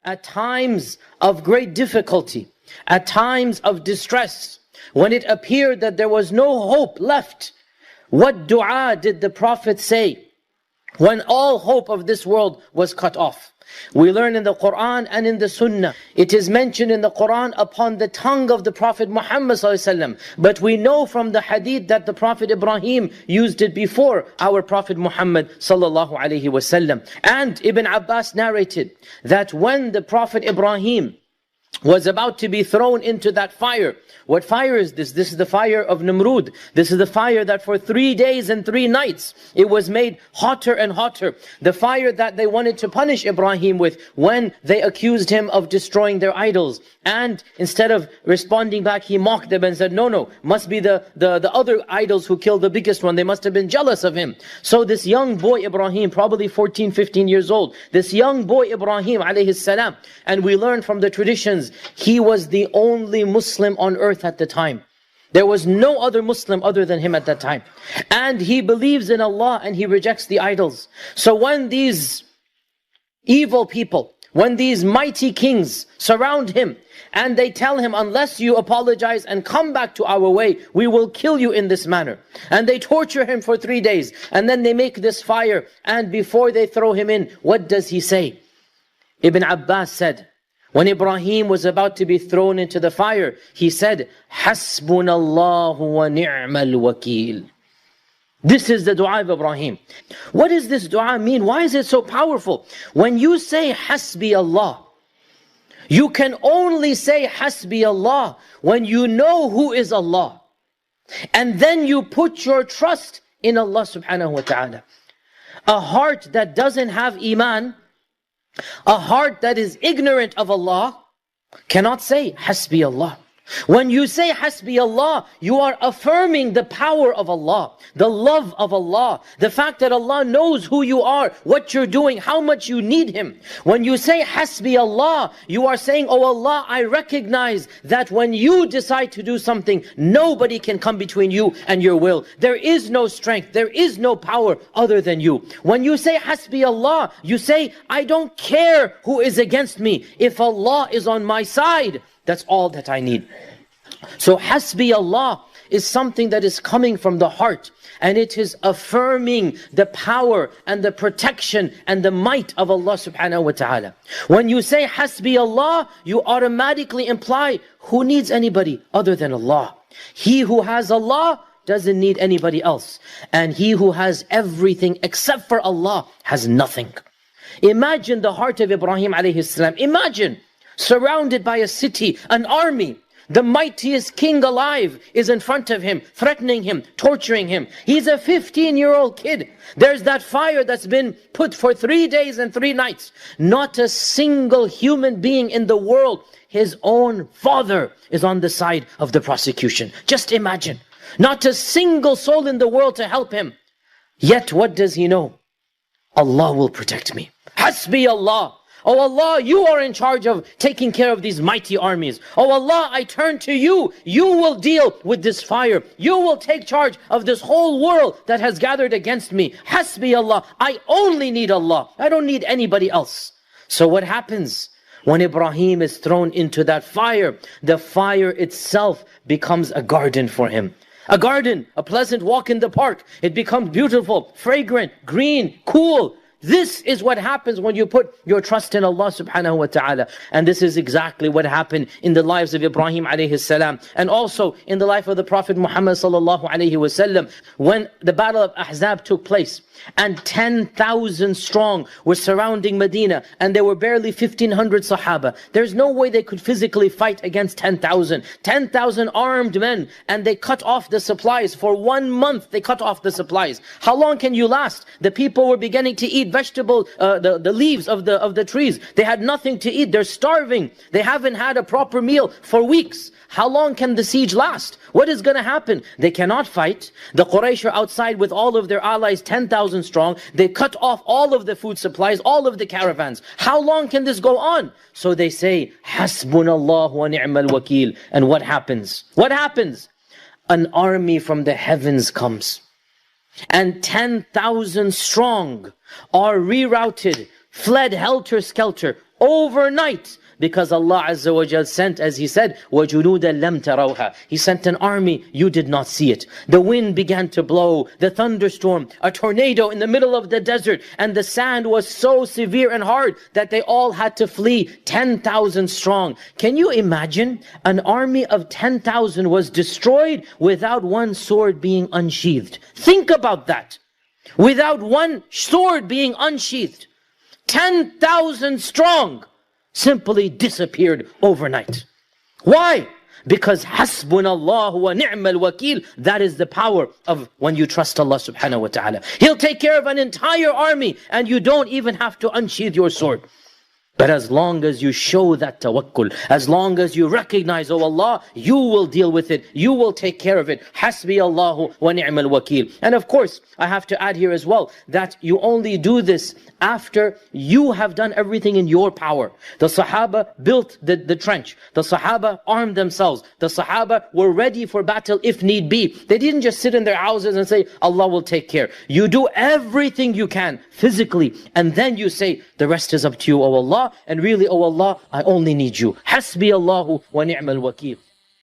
at times of great difficulty, at times of distress, when it appeared that there was no hope left, what dua did the Prophet say when all hope of this world was cut off? We learn in the Quran and in the Sunnah. It is mentioned in the Quran upon the tongue of the Prophet Muhammad ﷺ. But we know from the hadith that the Prophet Ibrahim used it before our Prophet Muhammad ﷺ. And Ibn Abbas narrated that when the Prophet Ibrahim was about to be thrown into that fire. What fire is this? This is the fire of Namrud. This is the fire that for 3 days and 3 nights, it was made hotter and hotter. The fire that they wanted to punish Ibrahim with when they accused him of destroying their idols. And instead of responding back, he mocked them and said, no, must be the other idols who killed the biggest one. They must have been jealous of him. So this young boy Ibrahim, probably 14, 15 years old, this young boy Ibrahim alayhi salam, and we learn from the traditions, he was the only Muslim on earth at the time. There was no other Muslim other than him at that time. And he believes in Allah and he rejects the idols. So when these evil people, when these mighty kings surround him and they tell him, unless you apologize and come back to our way, we will kill you in this manner. And they torture him for 3 days. And then they make this fire. And before they throw him in, what does he say? Ibn Abbas said, when Ibrahim was about to be thrown into the fire, he said, Hasbunallahu wa ni'mal wakeel. This is the dua of Ibrahim. What does this dua mean? Why is it so powerful? When you say Hasbi Allah, you can only say Hasbi Allah when you know who is Allah. And then you put your trust in Allah subhanahu wa ta'ala. A heart that doesn't have iman, a heart that is ignorant of Allah, cannot say Hasbi Allah. When you say Hasbi Allah, you are affirming the power of Allah, the love of Allah, the fact that Allah knows who you are, what you're doing, how much you need Him. When you say Hasbi Allah, you are saying, oh Allah, I recognize that when you decide to do something, nobody can come between you and your will. There is no strength, there is no power other than you. When you say Hasbi Allah, you say, I don't care who is against me. If Allah is on my side, that's all that I need. So Hasbi Allah is something that is coming from the heart. And it is affirming the power and the protection and the might of Allah subhanahu wa ta'ala. When you say Hasbi Allah, you automatically imply, who needs anybody other than Allah? He who has Allah doesn't need anybody else. And he who has everything except for Allah has nothing. Imagine the heart of Ibrahim alayhi salam. Imagine surrounded by a city, an army. The mightiest king alive is in front of him, threatening him, torturing him. He's a 15-year-old kid. There's that fire that's been put for 3 days and 3 nights. Not a single human being in the world, his own father, is on the side of the prosecution. Just imagine. Not a single soul in the world to help him. Yet what does he know? Allah will protect me. Hasbi Allah. Oh Allah, you are in charge of taking care of these mighty armies. Oh Allah, I turn to you. You will deal with this fire. You will take charge of this whole world that has gathered against me. Hasbi Allah. I only need Allah. I don't need anybody else. So what happens? When Ibrahim is thrown into that fire, the fire itself becomes a garden for him. A garden, a pleasant walk in the park. It becomes beautiful, fragrant, green, cool. This is what happens when you put your trust in Allah subhanahu wa ta'ala. And this is exactly what happened in the lives of Ibrahim alayhi salam. And also in the life of the Prophet Muhammad sallallahu alayhi wa sallam. When the battle of Ahzab took place and 10,000 strong were surrounding Medina and there were barely 1,500 Sahaba. There's no way they could physically fight against 10,000. 10,000 armed men, and they cut off the supplies. For 1 month they cut off the supplies. How long can you last? The people were beginning to eat the leaves of the trees. They had nothing to eat. They're starving. They haven't had a proper meal for weeks. How long can the siege last? What is going to happen? They cannot fight. The Quraysh are outside with all of their allies, 10,000 strong. They cut off all of the food supplies, all of the caravans. How long can this go on? So they say, Hasbunallahu wa ni'mal wakeel. And what happens? What happens? An army from the heavens comes. And 10,000 strong are rerouted, fled helter-skelter, overnight. Because Allah Azza wa Jal sent, as He said, وَجُنُودًا لَمْ تَرَوْهَا. He sent an army, you did not see it. The wind began to blow, the thunderstorm, a tornado in the middle of the desert, and the sand was so severe and hard that they all had to flee, 10,000 strong. Can you imagine? An army of 10,000 was destroyed without one sword being unsheathed. Think about that. Without one sword being unsheathed. 10,000 strong simply disappeared overnight. Why? Because Hasbunallahu wa ni'mal Wakeel. That is the power of when you trust Allah subhanahu wa ta'ala. He'll take care of an entire army and you don't even have to unsheath your sword. But as long as you show that tawakkul, as long as you recognize, oh Allah, you will deal with it, you will take care of it. Hasbi Allahu wa ni'mal Wakeel. And of course, I have to add here as well, that you only do this after you have done everything in your power. The Sahaba built the trench. The Sahaba armed themselves. The Sahaba were ready for battle if need be. They didn't just sit in their houses and say, Allah will take care. You do everything you can physically, and then you say, the rest is up to you, oh Allah. And really, oh Allah, I only need you. Hasbi Allahu wa ni'mal Wakeel.